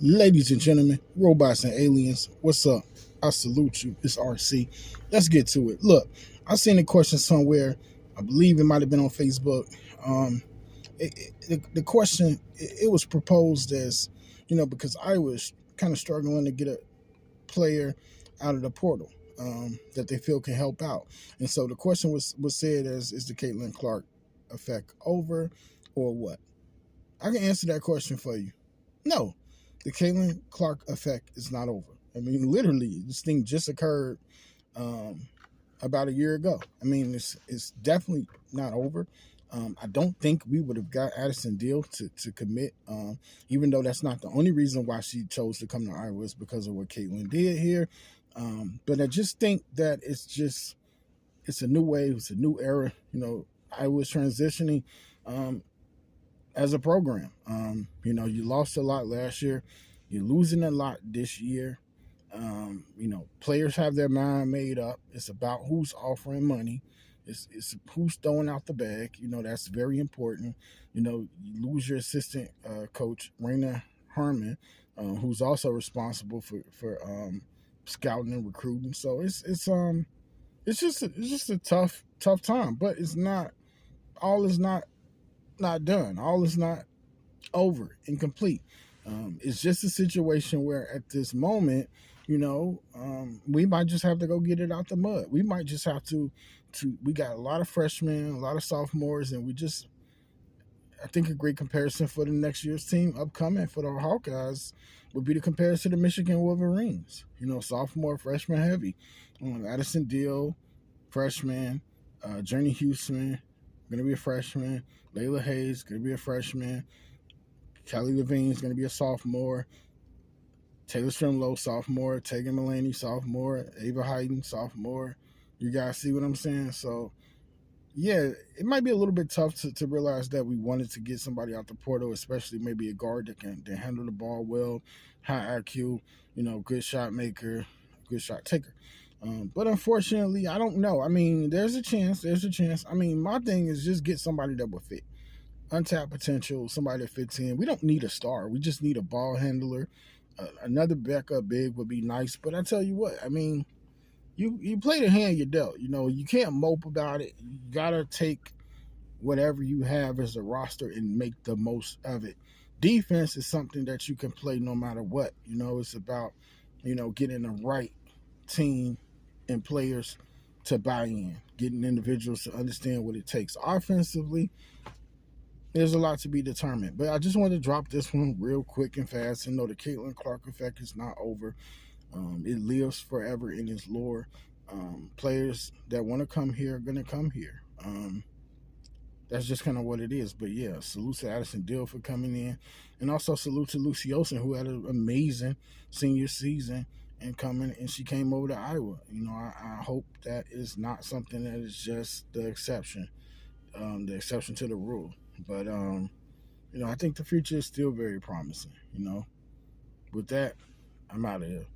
Ladies and gentlemen, robots and aliens, what's up? I salute you. It's RC. Let's get to it. Look, I seen a question somewhere. I believe it might have been on Facebook. The question it was proposed as, because I was kind of struggling to get a player out of the portal that they feel can help out, and so the question was said as, is the Caitlin Clark effect over, or what? I can answer that question for you. No, the Caitlin Clark effect is not over. I mean, literally, this thing just occurred um, about a year ago. I mean, it's definitely not over. I don't think we would have got Addison Deal to commit, even though that's not the only reason why she chose to come to Iowa is because of what Caitlin did here. But I just think that it's a new wave, it's a new era. Iowa's transitioning. Um, as a program. You lost a lot last year. You're losing a lot this year. Players have their mind made up. It's about who's offering money. It's who's throwing out the bag. That's very important. You lose your assistant coach, Raina Harmon, who's also responsible for scouting and recruiting. So it's just a tough time. But it's not all is not done. All is not over, incomplete. It's just a situation where at this moment, we might just have to go get it out the mud. We might just have to. We got a lot of freshmen, a lot of sophomores, and I think a great comparison for the next year's team upcoming for the Hawkeyes would be the comparison to the Michigan Wolverines. Sophomore, freshman heavy. Addison Deal, freshman. Journey Houston, going to be a freshman. Layla Hayes, going to be a freshman. Kelly Levine is going to be a sophomore. Taylor Strimlow, sophomore. Tegan Mulaney, sophomore. Ava Hayden, sophomore. You guys see what I'm saying? So, yeah, it might be a little bit tough to realize that we wanted to get somebody out the portal, especially maybe a guard that can handle the ball well, high IQ, good shot maker, good shot taker. But unfortunately, I don't know. I mean, there's a chance. There's a chance. I mean, my thing is just get somebody that will fit. Untapped potential, somebody that fits in. We don't need a star. We just need a ball handler. Another backup big would be nice. But I tell you what, I mean, you play the hand you dealt. You can't mope about it. You gotta take whatever you have as a roster and make the most of it. Defense is something that you can play no matter what. It's about getting the right team and players to buy in, getting individuals to understand what it takes. Offensively, there's a lot to be determined. But I just wanted to drop this one real quick and fast and know the Caitlin Clark effect is not over. It lives forever in its lore. Players that want to come here are going to come here. That's just kind of what it is. But yeah, salute to Addison Dill for coming in. And also salute to Lucy Olsen, who had an amazing senior season and coming, and she came over to Iowa. I hope that is not something that is just the exception to the rule. But I think the future is still very promising. With that, I'm out of here.